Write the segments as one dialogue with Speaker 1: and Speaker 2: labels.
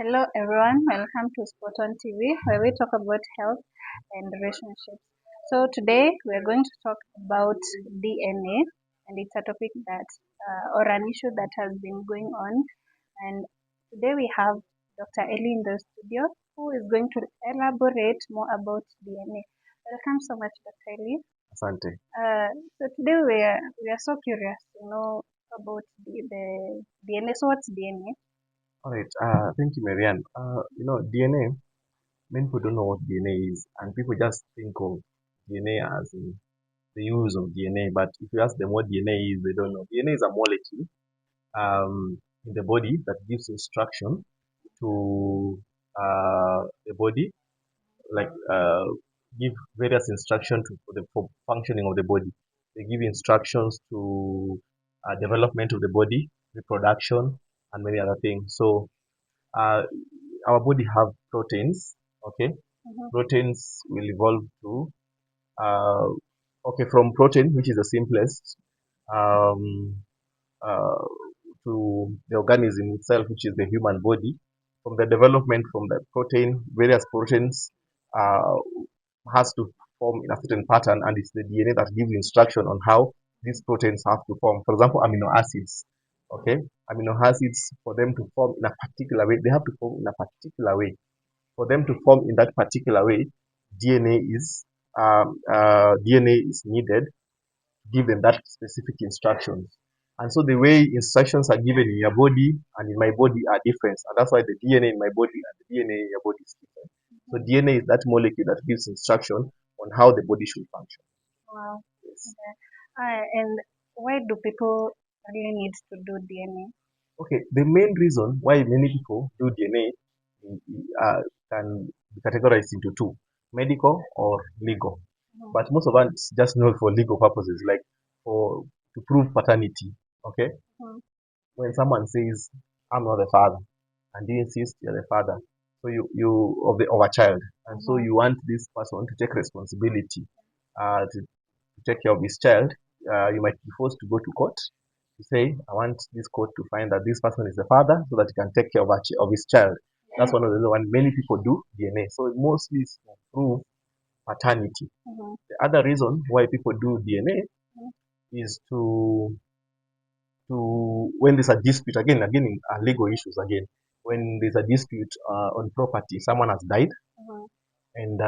Speaker 1: Hello everyone, welcome to Spot on TV where we talk about health and relationships. So today we are going to talk about DNA, and it's a topic that or an issue that has been going on. And today we have Dr. Ellie in the studio who is going to elaborate more about DNA. Welcome so much, Dr. Ellie.
Speaker 2: Asante.
Speaker 1: So today we are so curious to know about the DNA. So what's DNA?
Speaker 2: All right. Thank you, Marianne. DNA, many people don't know what DNA is, and people just think of DNA as in the use of DNA. But if you ask them what DNA is, they don't know. DNA is a molecule in the body that gives instruction to the body, like give various instructions for functioning of the body. They give instructions to development of the body, reproduction, and many other things. So uh, our body have proteins. Okay, proteins will evolve to uh, from protein, which is the simplest, um, uh, to the organism itself, which is the human body. From the development from the protein, various proteins uh, has to form in a certain pattern, and it's the DNA that gives instruction on how these proteins have to form. For example, amino acids. Okay, amino acids, for them to form in a particular way, they have to form in a particular way. For them to form in that particular way, DNA is DNA is needed to give them that specific instructions. And so the way instructions are given in your body and in my body are different, and that's why the DNA in my body and the DNA in your body is different. So DNA is that molecule that gives instruction on how the body should function.
Speaker 1: Wow.
Speaker 2: Yes.
Speaker 1: Okay. And why do people really need to do DNA?
Speaker 2: Okay, the main reason why many people do DNA can be categorized into two: medical or legal. But most of us just know for legal purposes, like for to prove paternity. Okay,
Speaker 1: Mhm.
Speaker 2: when someone says, "I'm not the father," and you insist you're the father, so of a child, and so you want this person to take responsibility to take care of his child. You might be forced to go to court to say, I want this court to find that this person is the father so that he can take care of his child. That's one of the reasons many people do DNA. So it mostly is to prove paternity.
Speaker 1: Mhm.
Speaker 2: The other reason why people do DNA is to when there's a dispute again in legal issues again. When there's a dispute on property, someone has died, and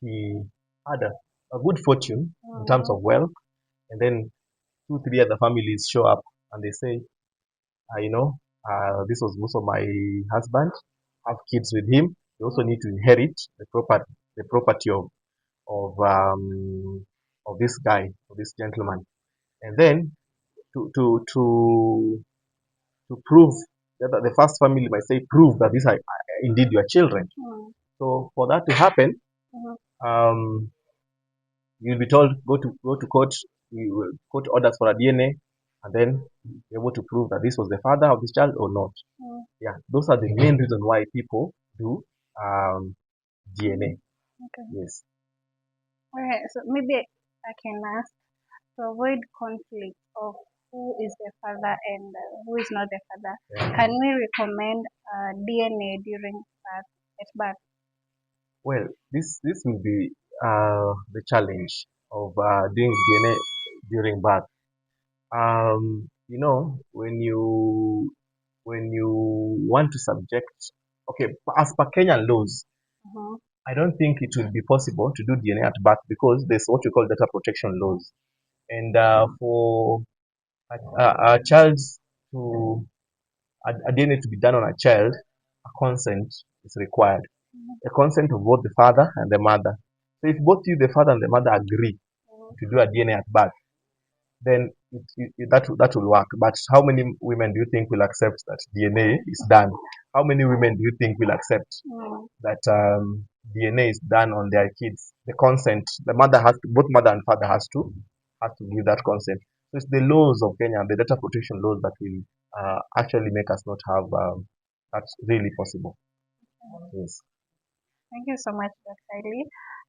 Speaker 2: he had a good fortune in terms of wealth, and then two, three other families show up and they say, this was also my husband, have kids with him. They also need to inherit the property of of this guy, of this gentleman. And then to prove that the first family might say, prove that these are indeed your children. So for that to happen, um, you'll be told go to court. We will court orders for a DNA, and then be able to prove that this was the father of this child or not. Yeah, those are the main reason why people do DNA.
Speaker 1: Okay.
Speaker 2: Yes.
Speaker 1: Alright, so maybe I can ask to avoid conflict of who is the father and who is not the father.
Speaker 2: Yeah.
Speaker 1: Can we recommend DNA during birth at birth?
Speaker 2: Well, this will be the challenge of doing DNA during birth. When you want to subject, okay, as per Kenyan laws,
Speaker 1: Mhm.
Speaker 2: I don't think it will be possible to do DNA at birth because there's what we call data protection laws, and for a child to a DNA to be done on a child, a consent is required. A consent of both the father and the mother. So if both you, the father and the mother, agree to do a DNA at birth, then that will work. But how many women do you think will accept that DNA is done? How many women do you think will accept that DNA is done on their kids? The consent, the mother has to, both mother and father has to give that consent. So it's the laws of Kenya, the data protection laws that will actually make us not have that's really possible. Yes.
Speaker 1: Thank you so much, Dr. Lee.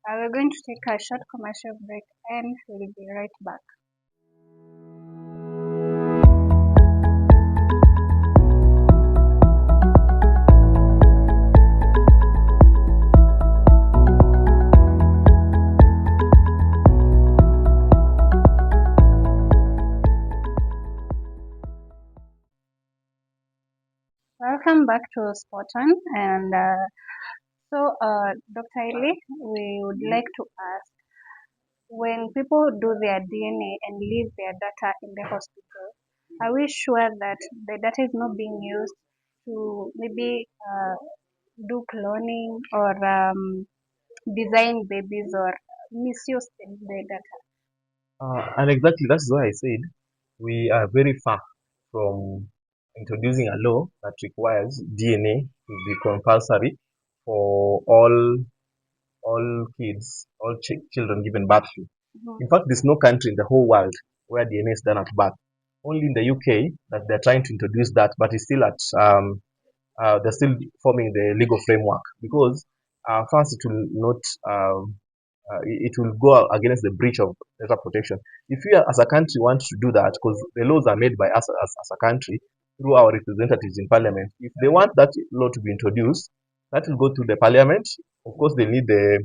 Speaker 1: We're going to take a short commercial break and we'll be right back. back to Spot On. And Dr. Eli, we would like to ask, when people do their DNA and leave their data in the hospital, are we sure that the data is not being used to maybe do cloning or design babies or misuse the data?
Speaker 2: And exactly that's why I said we are very far from introducing a law that requires DNA to be compulsory for all kids, all children given birth to.
Speaker 1: Mhm.
Speaker 2: In fact, there's no country in the whole world where DNA is done at birth. Only in the UK that they're trying to introduce that, but it's still at they're still forming the legal framework because first it will not it will go against the breach of data protection. If we as a country want to do that, because the laws are made by us as a country through our representatives in parliament, if they want that law to be introduced, that will go through the parliament. Of course, they need the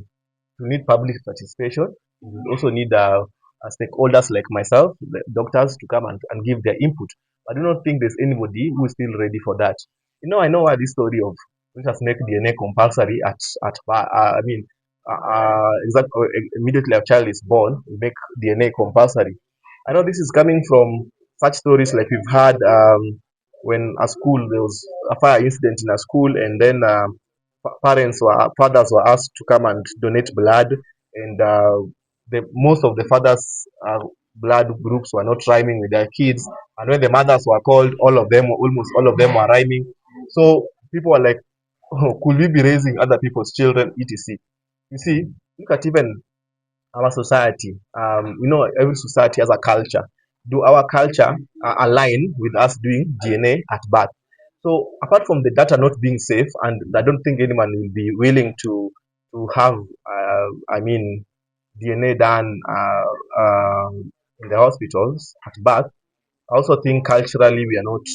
Speaker 2: you need public participation. You also need stakeholders like myself, the doctors, to come and give their input. I do not think there's anybody who is still ready for that. I know why this story of let us make DNA compulsory I mean, immediately a child is born, we make DNA compulsory. I know this is coming from such stories like we've had when a school there was a fire incident in a school, and then fathers were asked to come and donate blood, and most of the fathers blood groups were not rhyming with their kids, and when the mothers were called, almost all of them were rhyming. So people were like, oh, could we be raising other people's children, etc. You see, look at even our society. Every society has a culture. Do our culture align with us doing DNA at birth? So apart from the data not being safe, and I don't think anyone will be willing to have, DNA done in the hospitals at birth. I also think culturally we are not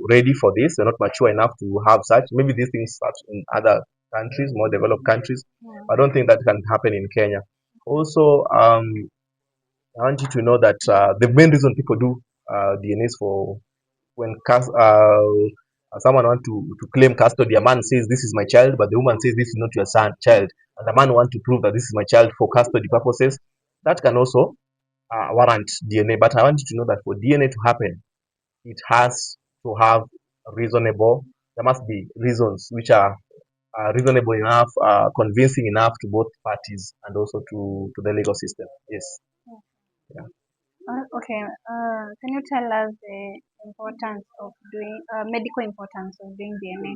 Speaker 2: ready for this. We're not mature enough to have such. Maybe these things start in other countries, more developed countries.
Speaker 1: Yeah.
Speaker 2: I don't think that can happen in Kenya. Also, I want you to know that the main reason people do DNA is for when someone want to claim custody. A man says this is my child, but the woman says this is not your son child, and the man want to prove that this is my child for custody purposes. That can also warrant DNA. But I want you to know that for DNA to happen, it has to have reasonable. There must be reasons which are reasonable enough, convincing enough to both parties and also to the legal system. Yes. Yeah.
Speaker 1: Okay. Can you tell us the importance of doing medical importance of doing DNA?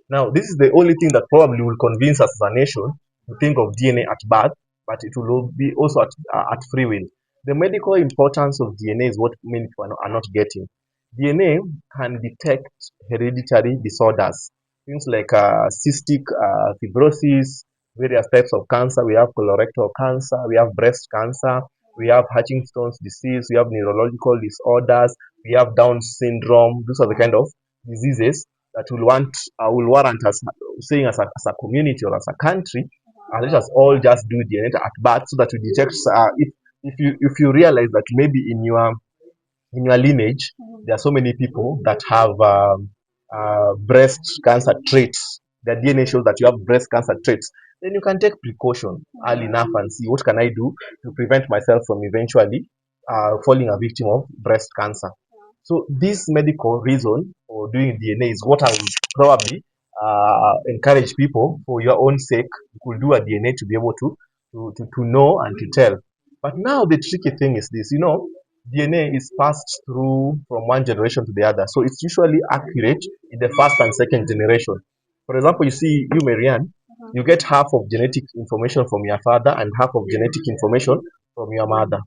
Speaker 2: Now, this is the only thing that probably will convince us as a nation to think of DNA at birth, but it will be also at free will. The medical importance of DNA is what many people are not getting. DNA can detect hereditary disorders, things like cystic fibrosis, various types of cancer. We have colorectal cancer, we have breast cancer, we have Huntington's disease, we have neurological disorders, we have Down syndrome. Those are the kind of diseases that will warrant us saying as a community or as a country, let us all just do DNA at birth so that we detect if you realize that maybe in your lineage there are so many people that have breast cancer traits. The DNA shows that you have breast cancer traits. Then you can take precaution early enough and see what can I do to prevent myself from eventually falling a victim of breast cancer. So this medical reason for doing DNA is what I would probably encourage people for your own sake. You could do a DNA to be able to know and to tell. But now the tricky thing is this, DNA is passed through from one generation to the other. So it's usually accurate in the first and second generation. For example, you see, you, Marianne, you get half of genetic information from your father and half of genetic information from your mother.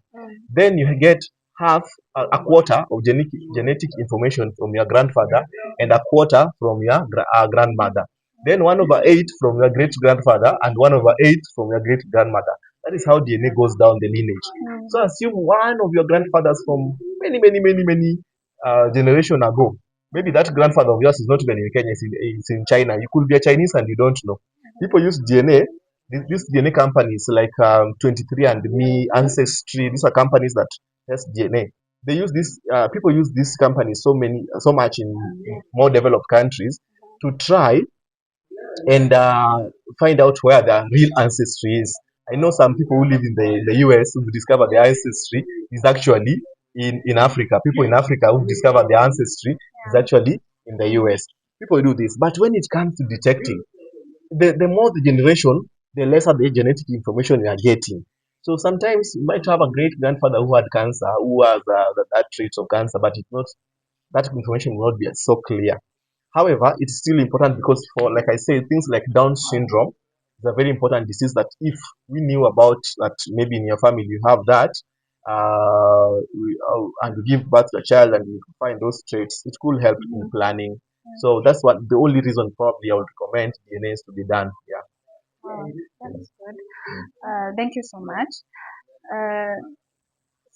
Speaker 2: Then you get half, a quarter of genetic information from your grandfather and a quarter from your grandmother. Then 1/8 from your great grandfather and 1/8 from your great grandmother. That is how DNA goes down the lineage. So assume one of your grandfathers from many, many, many, many generation ago. Maybe that grandfather of yours is not even in Kenya, it's in China. You could be a Chinese and you don't know. People use DNA. These DNA companies like 23 and Me, Ancestry, these are companies that test DNA. They use this. People use these companies so much in more developed countries to try and find out where their real ancestry is. I know some people who live in the US who've discovered their ancestry is actually in Africa. People in Africa who've discovered their ancestry is actually in the US. People do this. But when it comes to detecting, the more the generation, the lesser the genetic information you are getting. So sometimes you might have a great grandfather who had cancer, who has that traits of cancer, but it's not, that information will not be so clear. However, it's still important because, for like I say, things like Down syndrome is a very important disease that if we knew about that, maybe in your family you have that, and you give birth to a child and you find those traits, it could help in planning. So that's what the only reason probably I would recommend DNA is to be done. Yeah.
Speaker 1: Oh, that's good. Thank you so much. Uh,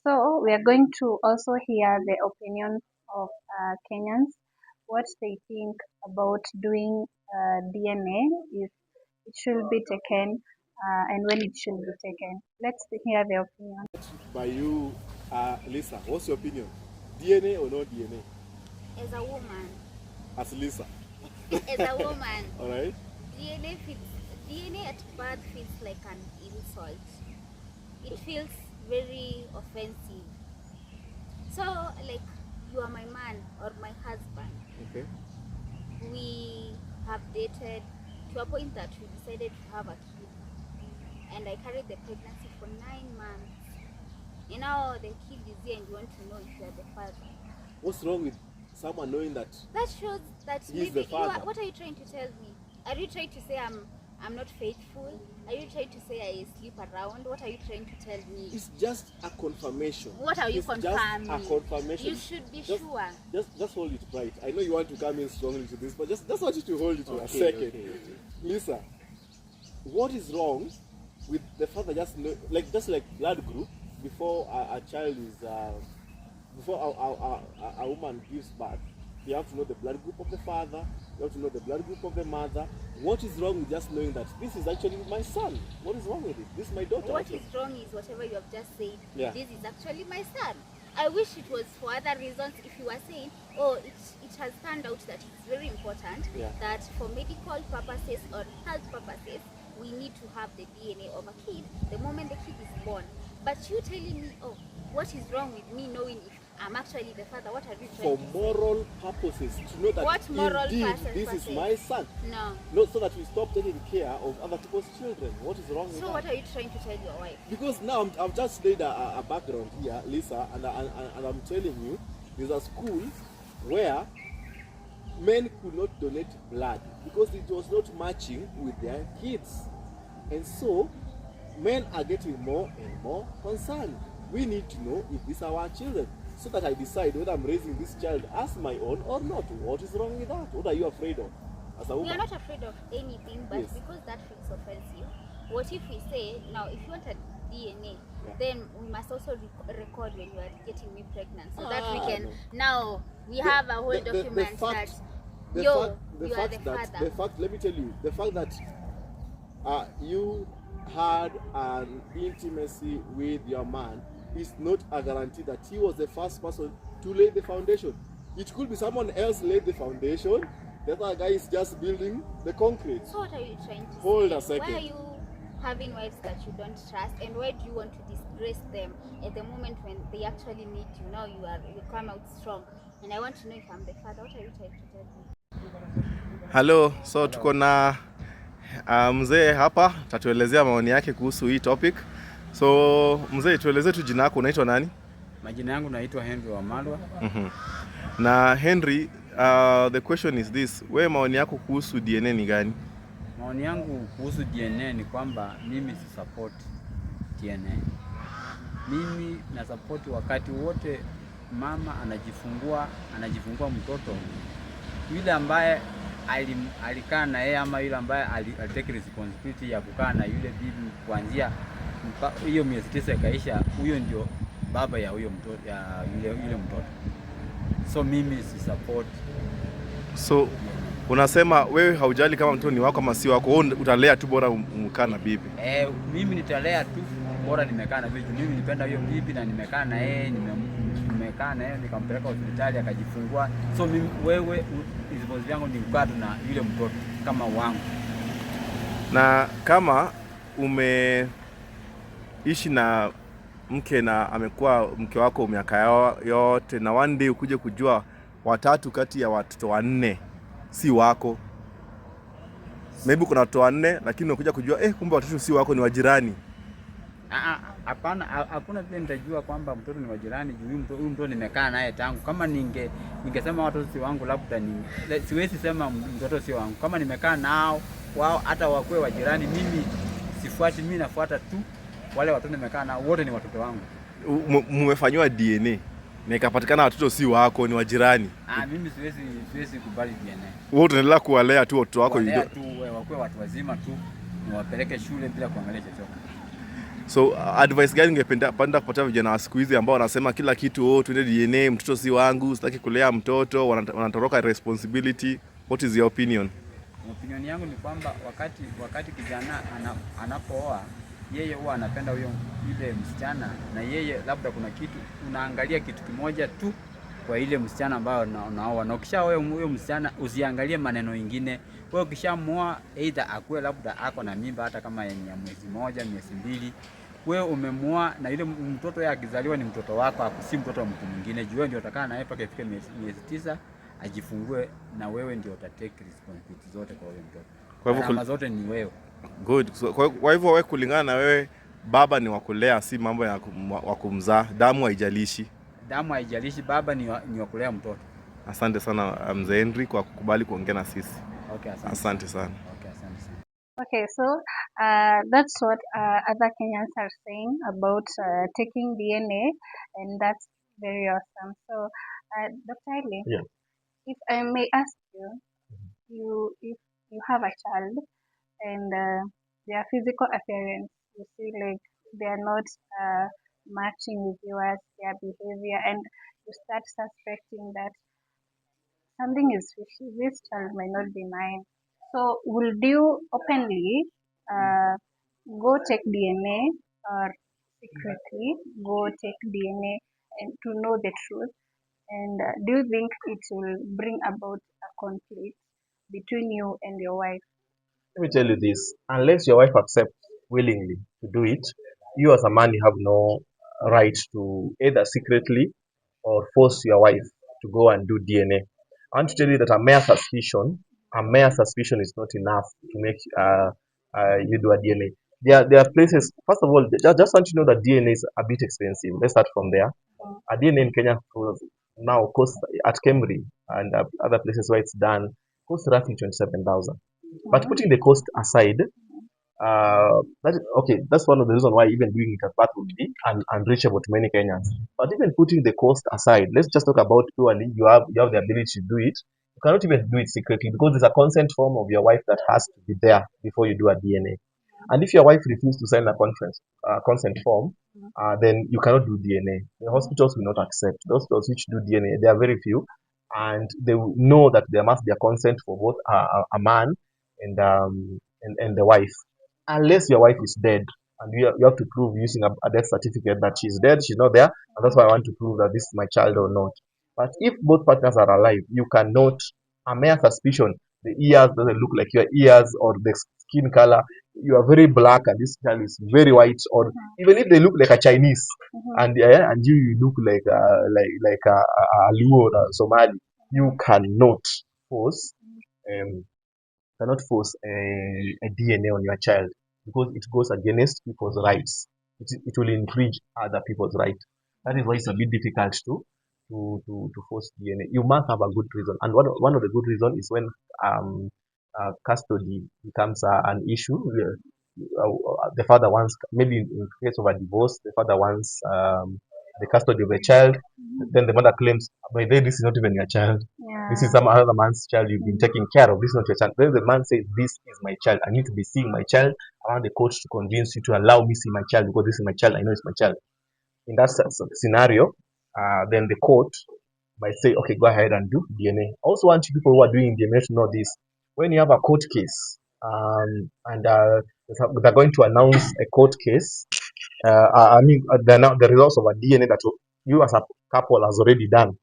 Speaker 1: so we are going to also hear the opinion of Kenyans, what they think about doing DNA, if it should be taken and when it should be taken. Let's hear the opinion.
Speaker 3: By you, Lisa, what's your opinion? DNA or no DNA?
Speaker 4: As a woman,
Speaker 3: As Lisa.
Speaker 4: as a woman,
Speaker 3: All right.
Speaker 4: DNA feels, DNA at birth feels like an insult. It feels very offensive. So, like, you are my man or my husband.
Speaker 3: Okay.
Speaker 4: We have dated to a point that we decided to have a kid, and I carried the pregnancy for 9 months. And now the kid is here, and you want to know if you are the father.
Speaker 3: What's wrong with someone knowing that?
Speaker 4: That shows that
Speaker 3: He's
Speaker 4: maybe
Speaker 3: the father.
Speaker 4: what are you trying to tell me? Are you trying to say I'm not faithful? Are you trying to say I sleep around? What are you trying to tell me?
Speaker 3: It's just a confirmation.
Speaker 4: What are you
Speaker 3: It's
Speaker 4: confirming?
Speaker 3: Just a confirmation.
Speaker 4: You should be sure.
Speaker 3: Just hold it right. I know you want to come in strongly to this, but just want you to hold it for a second. Okay. Lisa, what is wrong with the father just like blood group before a child is before a woman gives birth? You have to know the blood group of the father, you have to know the blood group of the mother. What is wrong with just knowing that this is actually my son? What is wrong with it? This is my daughter.
Speaker 4: What is wrong is whatever you have just said.
Speaker 3: Yeah.
Speaker 4: This is actually my son. I wish it was for other reasons. If you were saying, oh, it has turned out that it's very important that for medical purposes or health purposes, we need to have the DNA of a kid the moment the kid is born. But you telling me, oh, what is wrong with me knowing if I'm actually the father? What are you trying
Speaker 3: for
Speaker 4: to
Speaker 3: moral purposes, to know that
Speaker 4: What moral
Speaker 3: indeed
Speaker 4: purposes?
Speaker 3: this is my son.
Speaker 4: No.
Speaker 3: Not so that we stop taking care of other people's children. What is wrong with
Speaker 4: So
Speaker 3: that?
Speaker 4: what are you trying to tell your wife?
Speaker 3: Because now I've just laid a background here, Lisa, and I'm telling you, there's a school where men could not donate blood because it was not matching with their kids. And so, men are getting more and more concerned. We need to know if these are our children, so that I decide whether I'm raising this child as my own or not. What is wrong with that? What are you afraid of as a woman?
Speaker 4: We are not afraid of anything, but
Speaker 3: Yes.
Speaker 4: because that feels offensive, what if we say, now if you want a DNA, then we must also record when you are getting me pregnant, so that we can,
Speaker 3: no.
Speaker 4: now we have a whole document that you are the father.
Speaker 3: Let me tell you, the fact that you had an intimacy with your man is not a guarantee that he was the first person to lay the foundation. It could be someone else laid the foundation, the other guy is just building the concrete.
Speaker 4: So what are you trying to
Speaker 3: Hold
Speaker 4: say?
Speaker 3: a second.
Speaker 4: Why are you having wives that you don't trust, and why do you want to disgrace them at the moment when they actually need you? Now you come out strong, and I want to know if I'm the father. What are you trying to tell me?
Speaker 5: Hello, so tuko na mzee hapa tatuelezea maoni yake kuhusu hii topic. So mzee, tueleze tu jina lako, unaitwa nani?
Speaker 6: Majina yangu naitwa Henry Wamalwa.
Speaker 5: Na Henry, the question is this, wewe maoni yako kuhusu DNA ni gani?
Speaker 6: Maoni yangu kuhusu DNA ni kwamba mimi si support DNA. Mimi na support wakati wote mama anajifungua mtoto, yule ambaye alikaa na yeye ama yule ambaye alitake responsibility ya kukaa na yule bibi kuanzia hiyo miezi 9 ikaisha, huyo ndio baba ya huyo mtoto, ya yule mtoto. So mimi si support.
Speaker 5: So unasema wewe haujali kama mtoto ni wako ama si wako, wewe utalea tu bora umkaa na bibi?
Speaker 6: Mimi nitalea tu bora nimekaa na bibi. Mimi nipenda hiyo bibi na nimekaa na yeye, nimekaa naye nikampeleka hospitali akajifungua. So mimi wewe responsibility yangu ni kukaa na yule mtoto kama wangu.
Speaker 5: Na kama umeishi na mke na amekuwa mke wako miaka yote, na one day ukuje kujua 3 kati ya watoto 4 si wako, maybe kuna watoto 4 lakini unakuja kujua kumbe watoto si wako, ni wajirani.
Speaker 6: Hapana, hakuna vile nitajua kwamba mtoto ni wajirani juu huyu mtoto nimekaa naye tangu. Kama ningesema watoto si wangu, labda siwezi sema mtoto si wangu. Kama nimekaa nao wao hata wakwe wajirani, mimi sifuati, mimi nafuata tu wale watoto nimekaa nao, wote ni watoto wangu.
Speaker 5: Mmefanywa DNA na ikapatikana watoto si wako, ni wajirani.
Speaker 6: Mimi siwezi kubali DNA.
Speaker 5: Wewe utaendelea kuwalea tu watoto wako
Speaker 6: hivyo tu, wakwe watu wazima tu, niwapeleke shule bila kuangalia chochote.
Speaker 5: So advice gani ungependa kupatia vijana wa siku hizi ambao wanasema kila kitu tuende DNA, mtoto si wangu, sitaki kulea mtoto, wanatoroka responsibility? What is your opinion?
Speaker 6: Opinion yangu ni kwamba wakati kijana anapooa, yeye huwa anapenda ile msichana, na yeye labda kuna kitu unaangalia kitu kimoja tu kwa ile msichana ambayo unaoa. Na ukishaoa huyo msichana usiangalie maneno mengine. Wewe ukishamuoa either akue labda ako na mimba hata kama ya mwezi 1, miezi 2, wewe umemuoa na ile mtoto yake akizaliwa ni mtoto wako, si mtoto wa mtu mwingine. Juu ndio utakaa naye mpaka ifike miezi 9 ajifungue, na wewe ndio utatake responsibility zote kwa huyo mtoto. Kwa hivyo kama zote ni wewe.
Speaker 5: Good. So, kwa hivyo wewe kulingana na wewe, baba ni wakulea, si mambo ya wakumzaa. Damu haijalishi.
Speaker 6: Damu haijalishi, baba ni wakulea mtoto.
Speaker 5: Asante sana Mzee Henry kwa kukubali kuongea na sisi.
Speaker 6: Okay,
Speaker 5: asante sana.
Speaker 6: Okay, asante sana.
Speaker 1: Okay, so that's what other Kenyans are saying about taking DNA, and that's very awesome. So, Dr. Haile,
Speaker 2: Yeah.
Speaker 1: if I may ask you, if you have a child and their physical appearance, you see like they are not matching with yours, their behavior, and you start suspecting that something is fishy, this child may not be mine. So, would you openly go take DNA, or secretly go take DNA and to know the truth? And do you think it will bring about a conflict between you and your wife?
Speaker 2: Let me tell you this, unless your wife accepts willingly to do it, you as a man, you have no right to either secretly or force your wife to go and do DNA. I want to tell you that a mere suspicion is not enough to make you do a DNA. There are places, first of all, just want you to know that DNA is a bit expensive. Let's start from there. A DNA in Kenya now costs, at Cambridge and other places where it's done, costs roughly 27,000. But putting the cost aside, that's one of the reasons why even doing it at birth would be unreachable to many Kenyans. But even putting the cost aside, let's just talk about purely you have the ability to do it. You cannot even do it secretly because there's a consent form of your wife that has to be there before you do a DNA. And if your wife refuses to sign a consent form, then you cannot do DNA. The hospitals will not accept. The hospitals which do DNA, there are very few, and they will know that there must be a consent for both a man and the wife. Unless your wife is dead, and you have to prove using a death certificate that she's dead, she's not there, and that's why I want to prove that this is my child or not. But if both partners are alive, you cannot, a mere suspicion, the ears doesn't look like your ears, or the skin color, you are very black and this child is very white, or even if they look like a Chinese, and you look like a Luo or a Somali, you cannot force a DNA on your child, because it goes against people's rights. It will infringe other people's rights. That is why it's a bit difficult to force DNA. You must have a good reason, and one of the good reasons is when custody becomes an issue. The father wants, maybe in case of a divorce, the father wants the custody of the child. Then the mother claims, by the way, this is not even your child.
Speaker 1: Yeah.
Speaker 2: This is some other man's child you've been taking care of. This is not your child. Then the man says, this is my child. I need to be seeing my child. I want the court to convince you to allow me see my child, because this is my child. I know it's my child. In that scenario, then the court might say, okay, go ahead and do DNA. I also want people who are doing DNA to know this. When you have a court case, and they're going to announce a court case, the results of a DNA that you as a couple has already done,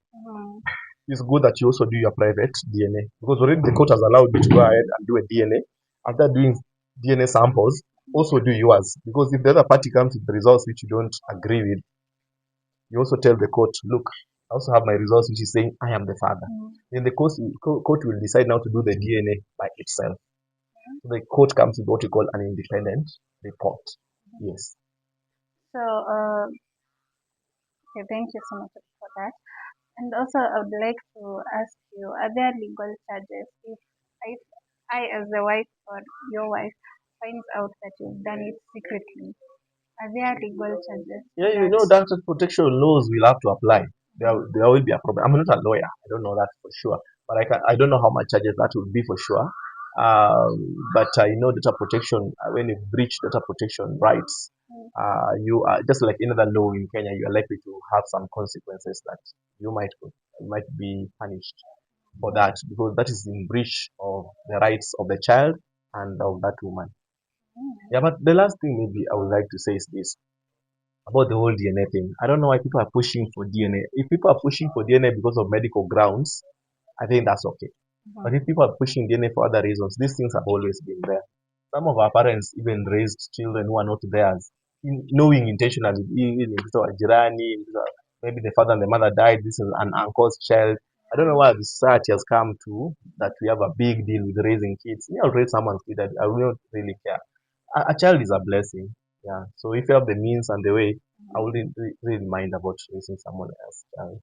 Speaker 2: it's good that you also do your private DNA, because already the court has allowed you to go ahead and do a DNA. After doing DNA samples, also do yours, because if the other party comes with the results which you don't agree with, you also tell the court, look, I also have my results which is saying I am the father. Then the court will decide now to do the DNA by itself. So the court comes with what we call an independent report. Yes.
Speaker 1: So, okay, thank you so much for that. And also, I would like to ask you, are there legal charges if I, as the wife or your wife, finds out that you've done it secretly? Are there legal charges?
Speaker 2: Yeah, you know, data protection laws will have to apply. There will be a problem. I'm not a lawyer. I don't know that for sure. But I don't know how much charges that will be for sure. But I know data protection, when you breach data protection rights, you are just like any other law in Kenya, you are likely to have some consequences that you might be punished for that, because that is in breach of the rights of the child and of that woman. Yeah, but the last thing maybe I would like to say is this about the whole DNA thing. I don't know why people are pushing for DNA. If people are pushing for DNA because of medical grounds, I think that's okay. But if people are pushing DNA for other reasons, these things have always been there. Some of our parents even raised children who are not theirs, knowing intentionally, even if it's a jirani, maybe the father and the mother died, this is an uncle's child. I don't know why the society has come to that we have a big deal with raising kids. Me, I'll raise someone's kid. I will not really care. A child is a blessing. Yeah. So if you have the means and the way, I wouldn't really mind about raising someone else's child.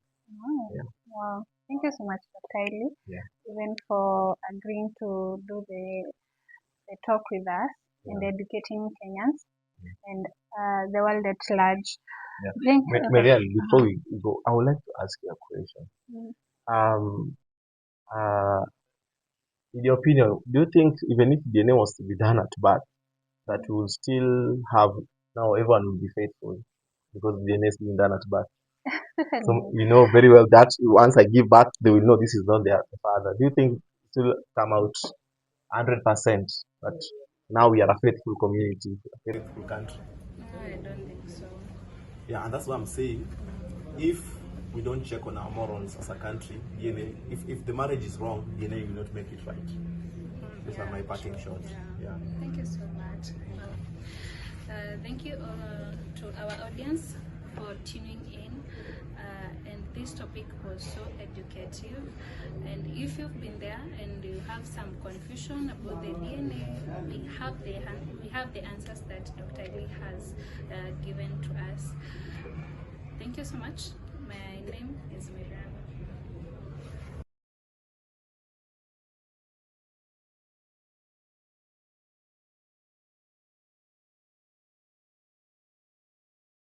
Speaker 2: Yeah.
Speaker 1: Wow. Thank you so much, Kylie,
Speaker 2: Yeah.
Speaker 1: even for agreeing to do the talk with us and educating Kenyans and the world at large.
Speaker 2: Yeah.
Speaker 1: Thank you.
Speaker 2: Marianne, before we go, I would like to ask you a question.
Speaker 1: Mm.
Speaker 2: In your opinion, do you think even if DNA was to be done at birth, that we will still have, now everyone will be faithful because DNA is being done at birth? So you know very well that once I give birth, they will know this is not their father. Do you think it will come out 100%? But now we are a faithful community, a faithful country.
Speaker 7: I don't think so.
Speaker 2: Yeah, and that's what I'm saying. If we don't check on our morals as a country, DNA, if the marriage is wrong, DNA will not make it right. These are my parting shots. Yeah.
Speaker 7: Thank you so much. Thank you to our audience for tuning in. And this topic was so educative. And if you've been there and you have some confusion about the DNA, we have the answers that Dr. Lee has given to us. Thank you so much. My name is Miriam.